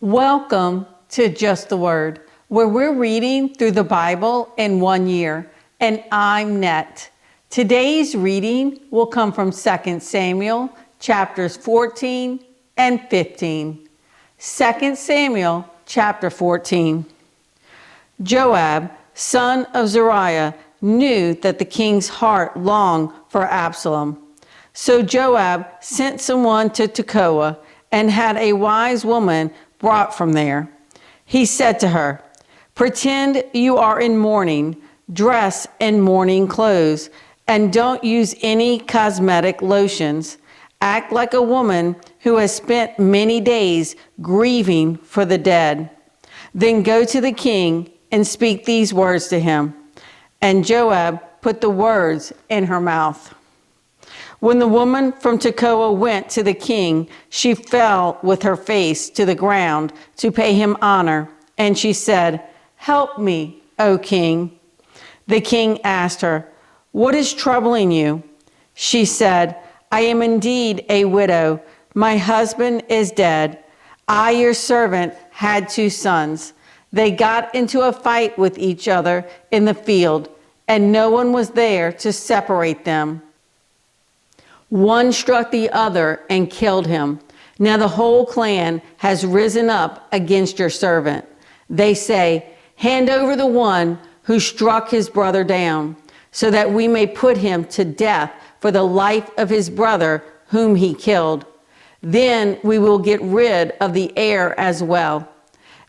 Welcome to Just the Word, where we're reading through the Bible in 1 year, and I'm Net. Today's reading will come from 2 Samuel chapters 14 and 15. 2 Samuel chapter 14. Joab, son of Zeruiah, knew that the king's heart longed for Absalom. So Joab sent someone to Tekoa and had a wise woman brought from there. He said to her, "Pretend you are in mourning, dress in mourning clothes, and don't use any cosmetic lotions. Act like a woman who has spent many days grieving for the dead. Then go to the king and speak these words to him." And Joab put the words in her mouth. When the woman from Tekoa went to the king, she fell with her face to the ground to pay him honor, and she said, "Help me, O king." The king asked her, "What is troubling you?" She said, "I am indeed a widow. My husband is dead. I, your servant, had 2 sons. They got into a fight with each other in the field, and no one was there to separate them. One struck the other and killed him. Now the whole clan has risen up against your servant. They say, 'Hand over the one who struck his brother down, so that we may put him to death for the life of his brother whom he killed. Then we will get rid of the heir as well.'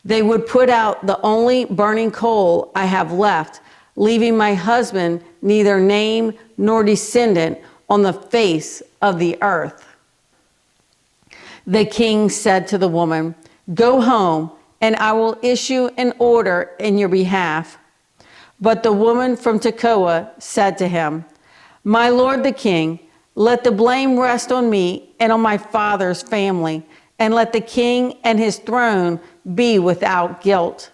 They would put out the only burning coal I have left, leaving my husband neither name nor descendant on the face of the earth." The king said to the woman, "Go home, and I will issue an order in your behalf." But the woman from Tekoa said to him, "My lord the king, let the blame rest on me and on my father's family, and let the king and his throne be without guilt."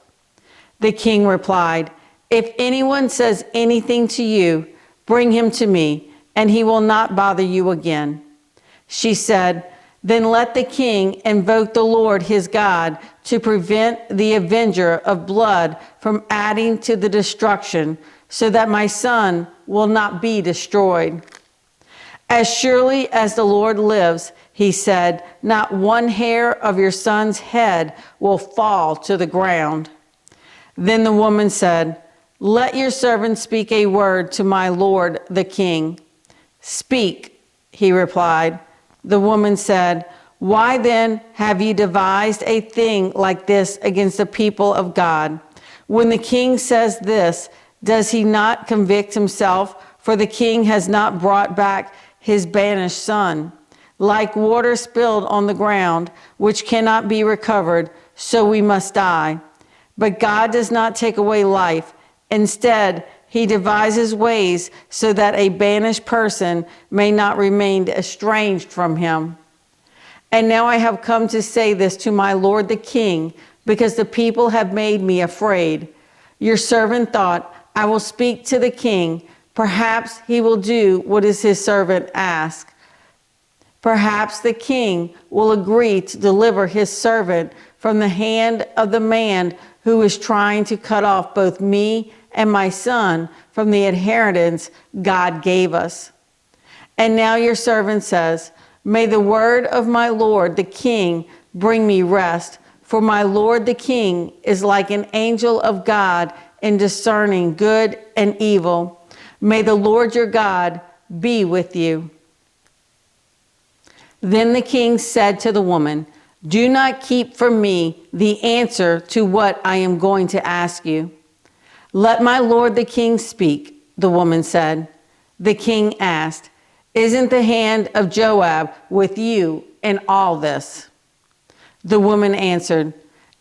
The king replied, "If anyone says anything to you, bring him to me, and he will not bother you again." She said, "Then let the king invoke the Lord his God to prevent the avenger of blood from adding to the destruction, so that my son will not be destroyed." "As surely as the Lord lives," he said, "not one hair of your son's head will fall to the ground." Then the woman said, "Let your servant speak a word to my lord the king." "Speak," he replied. The woman said, "Why then have you devised a thing like this against the people of God? When the king says this, does he not convict himself? For the king has not brought back his banished son. Like water spilled on the ground, which cannot be recovered, so we must die. But God does not take away life. Instead, he devises ways so that a banished person may not remain estranged from him. And now I have come to say this to my lord the king, because the people have made me afraid. Your servant thought, I will speak to the king. Perhaps he will do what is his servant asks. Perhaps the king will agree to deliver his servant from the hand of the man who is trying to cut off both me and my son from the inheritance God gave us. And now your servant says, may the word of my lord the king bring me rest, for my lord the king is like an angel of God in discerning good and evil. May the Lord your God be with you." Then the king said to the woman, "Do not keep from me the answer to what I am going to ask you." "Let my lord the king speak," the woman said. The king asked, "Isn't the hand of Joab with you in all this?" The woman answered,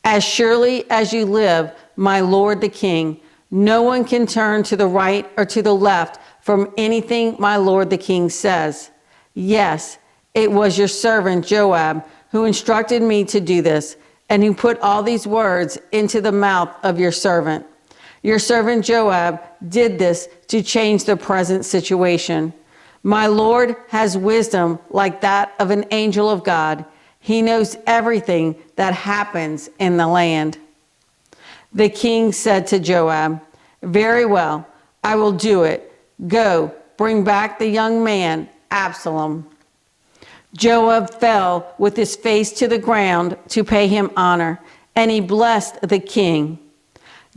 "As surely as you live, my lord the king, no one can turn to the right or to the left from anything my lord the king says. Yes, it was your servant Joab who instructed me to do this, and who put all these words into the mouth of your servant. Your servant Joab did this to change the present situation. My Lord has wisdom like that of an angel of God. He knows everything that happens in the land." The king said to Joab, "Very well, I will do it. Go, bring back the young man, Absalom." Joab fell with his face to the ground to pay him honor, and he blessed the king.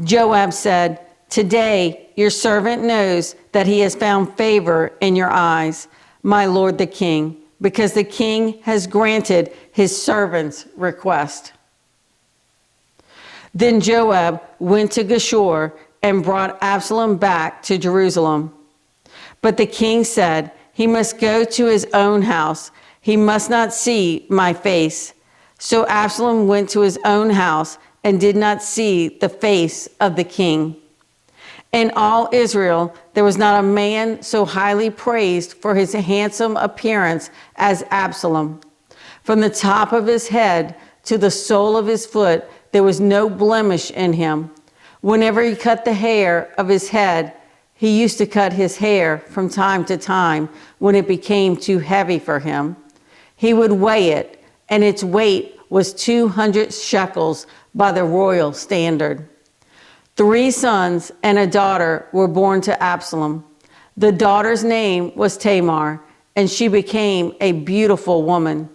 Joab said, "Today your servant knows that he has found favor in your eyes, my lord the king, because the king has granted his servant's request." Then Joab went to Geshur and brought Absalom back to Jerusalem. But the king said, "He must go to his own house. He must not see my face." So Absalom went to his own house and did not see the face of the king. In all Israel, there was not a man so highly praised for his handsome appearance as Absalom. From the top of his head to the sole of his foot, there was no blemish in him. Whenever he cut the hair of his head, he used to cut his hair from time to time when it became too heavy for him. He would weigh it, and its weight was 200 shekels by the royal standard. 3 sons and a daughter were born to Absalom. The daughter's name was Tamar, and she became a beautiful woman.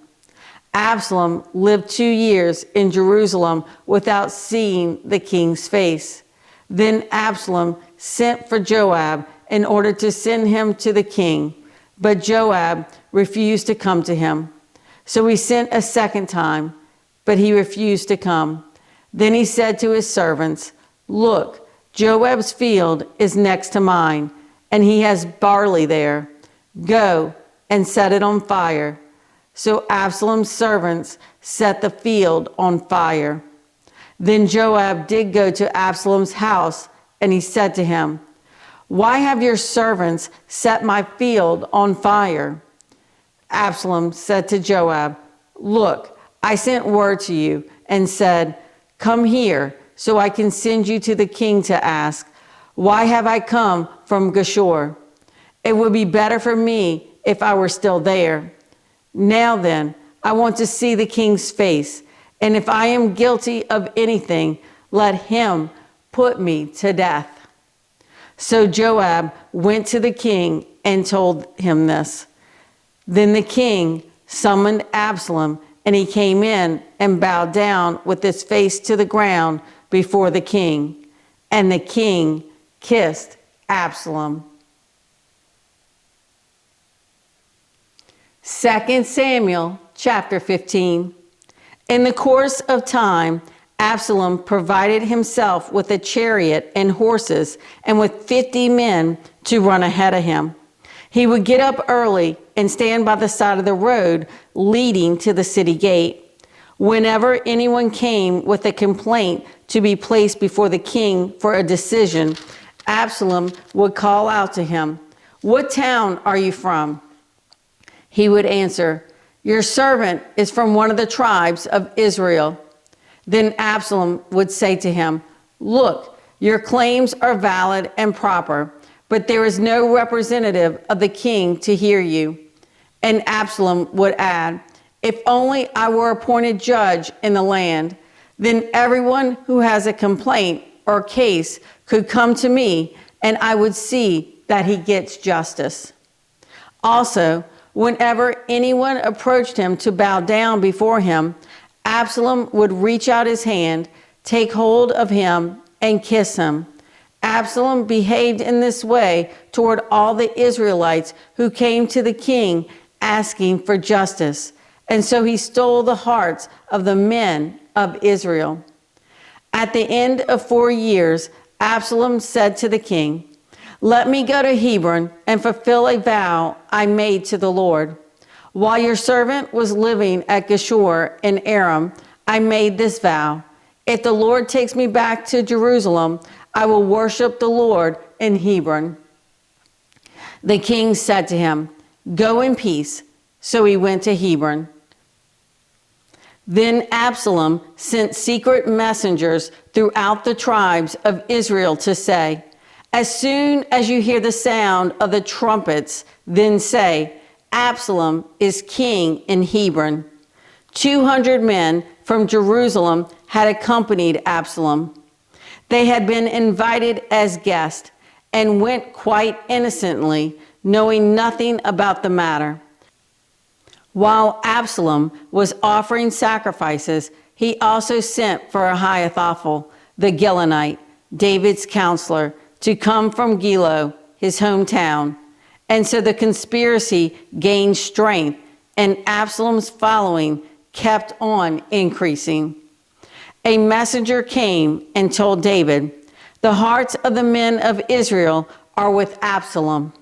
Absalom lived 2 years in Jerusalem without seeing the king's face. Then Absalom sent for Joab in order to send him to the king, but Joab refused to come to him. So he sent a second time, but he refused to come. Then he said to his servants, "Look, Joab's field is next to mine, and he has barley there. Go and set it on fire." So Absalom's servants set the field on fire. Then Joab did go to Absalom's house, and he said to him, "Why have your servants set my field on fire?" Absalom said to Joab, "Look, I sent word to you and said, 'Come here, so I can send you to the king to ask, why have I come from Geshur? It would be better for me if I were still there. Now then, I want to see the king's face, and if I am guilty of anything, let him put me to death." So Joab went to the king and told him this. Then the king summoned Absalom, and he came in and bowed down with his face to the ground before the king. And the king kissed Absalom. 2 Samuel chapter 15. In the course of time, Absalom provided himself with a chariot and horses and with 50 men to run ahead of him. He would get up early and stand by the side of the road leading to the city gate. Whenever anyone came with a complaint to be placed before the king for a decision, Absalom would call out to him, "What town are you from?" He would answer, "Your servant is from one of the tribes of Israel." Then Absalom would say to him, "Look, your claims are valid and proper, but there is no representative of the king to hear you." And Absalom would add, "If only I were appointed judge in the land, then everyone who has a complaint or case could come to me, and I would see that he gets justice." Also, whenever anyone approached him to bow down before him, Absalom would reach out his hand, take hold of him, and kiss him. Absalom behaved in this way toward all the Israelites who came to the king asking for justice, and so he stole the hearts of the men of Israel. At the end of 4 years, Absalom said to the king, "Let me go to Hebron and fulfill a vow I made to the Lord. While your servant was living at Geshur in Aram, I made this vow. If the Lord takes me back to Jerusalem, I will worship the Lord in Hebron." The king said to him, "Go in peace." So he went to Hebron. Then Absalom sent secret messengers throughout the tribes of Israel to say, "As soon as you hear the sound of the trumpets, then say, 'Absalom is king in Hebron.'" 200 men from Jerusalem had accompanied Absalom. They had been invited as guests and went quite innocently, knowing nothing about the matter. While Absalom was offering sacrifices, he also sent for Ahithophel, the Gilonite, David's counselor, to come from Gilo, his hometown. And so the conspiracy gained strength, and Absalom's following kept on increasing. A messenger came and told David, "The hearts of the men of Israel are with Absalom."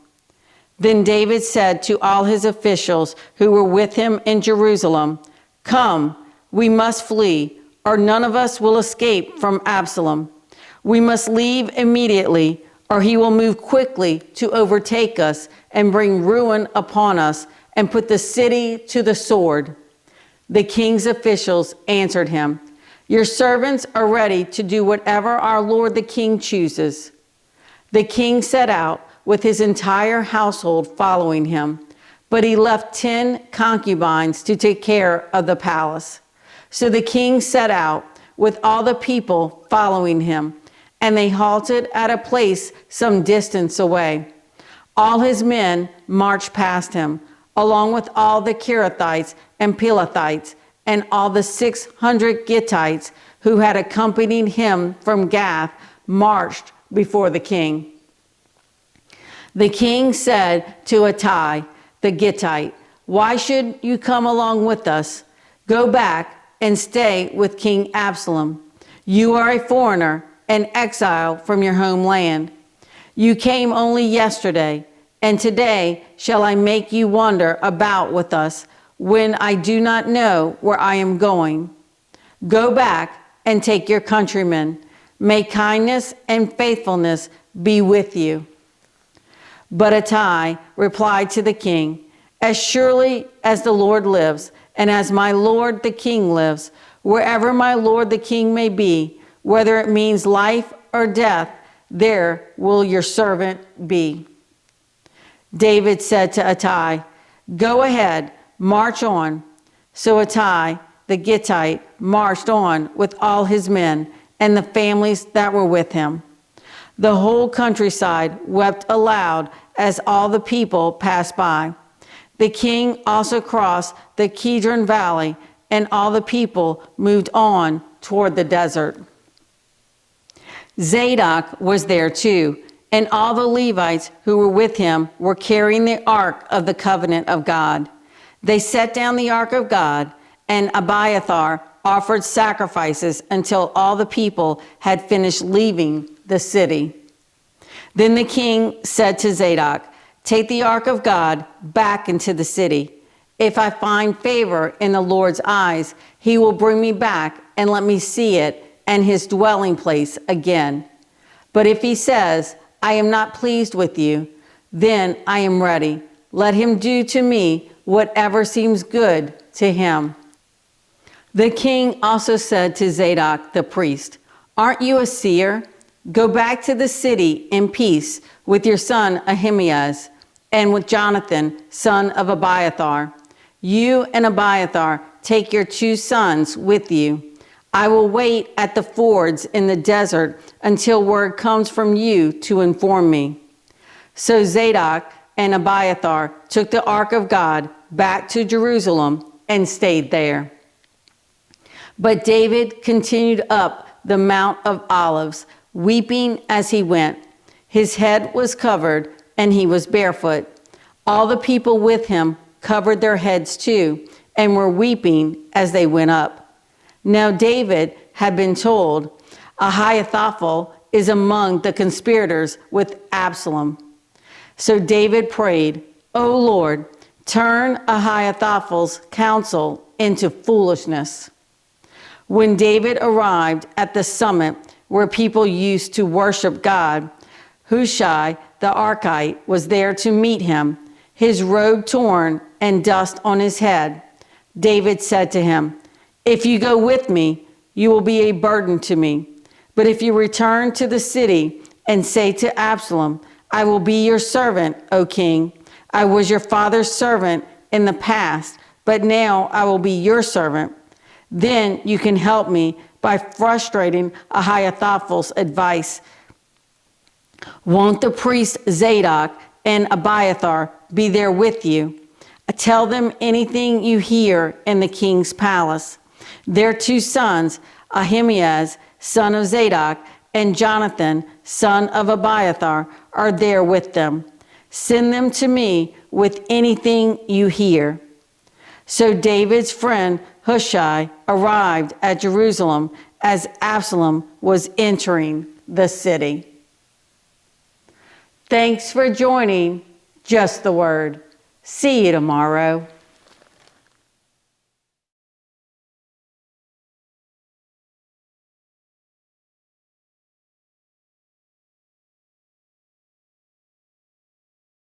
Then David said to all his officials who were with him in Jerusalem, "Come, we must flee, or none of us will escape from Absalom. We must leave immediately, or he will move quickly to overtake us and bring ruin upon us and put the city to the sword." The king's officials answered him, "Your servants are ready to do whatever our lord the king chooses." The king set out with his entire household following him, but he left 10 concubines to take care of the palace. So the king set out with all the people following him, and they halted at a place some distance away. All his men marched past him, along with all the Kerethites and Pelethites, and all the 600 Gittites who had accompanied him from Gath marched before the king. The king said to Ittai, the Gittite, "Why should you come along with us? Go back and stay with King Absalom. You are a foreigner, an exile from your homeland. You came only yesterday, and today shall I make you wander about with us when I do not know where I am going? Go back and take your countrymen. May kindness and faithfulness be with you." But Ittai replied to the king, "As surely as the Lord lives, and as my lord the king lives, wherever my lord the king may be, whether it means life or death, there will your servant be." David said to Ittai, "Go ahead, march on." So Ittai, the Gittite, marched on with all his men and the families that were with him. The whole countryside wept aloud as all the people passed by. The king also crossed the Kidron Valley, and all the people moved on toward the desert. Zadok was there too, and all the Levites who were with him were carrying the ark of the covenant of God. They set down the ark of God, and Abiathar offered sacrifices until all the people had finished leaving the city. Then the king said to Zadok, "Take the ark of God back into the city. If I find favor in the Lord's eyes, he will bring me back and let me see it and his dwelling place again. But if he says, 'I am not pleased with you,' then I am ready. Let him do to me whatever seems good to him." The king also said to Zadok the priest, "Aren't you a seer? Go back to the city in peace with your son Ahimaaz and with Jonathan, son of Abiathar. You and Abiathar take your 2 sons with you. I will wait at the fords in the desert until word comes from you to inform me." So Zadok and Abiathar took the ark of God back to Jerusalem and stayed there. But David continued up the Mount of Olives, weeping as he went. His head was covered, and he was barefoot. All the people with him covered their heads too, and were weeping as they went up. Now David had been told, "Ahithophel is among the conspirators with Absalom." So David prayed, "O Lord, turn Ahithophel's counsel into foolishness." When David arrived at the summit where people used to worship God, Hushai the Archite was there to meet him, his robe torn and dust on his head. David said to him, "If you go with me, you will be a burden to me. But if you return to the city and say to Absalom, 'I will be your servant, O king. I was your father's servant in the past, but now I will be your servant. Then you can help me by frustrating Ahithophel's advice. Won't the priests Zadok and Abiathar be there with you? Tell them anything you hear in the king's palace. Their 2 sons, Ahimaaz, son of Zadok, and Jonathan, son of Abiathar, are there with them. Send them to me with anything you hear. So David's friend Hushai arrived at Jerusalem as Absalom was entering the city. Thanks for joining Just the Word. See you tomorrow.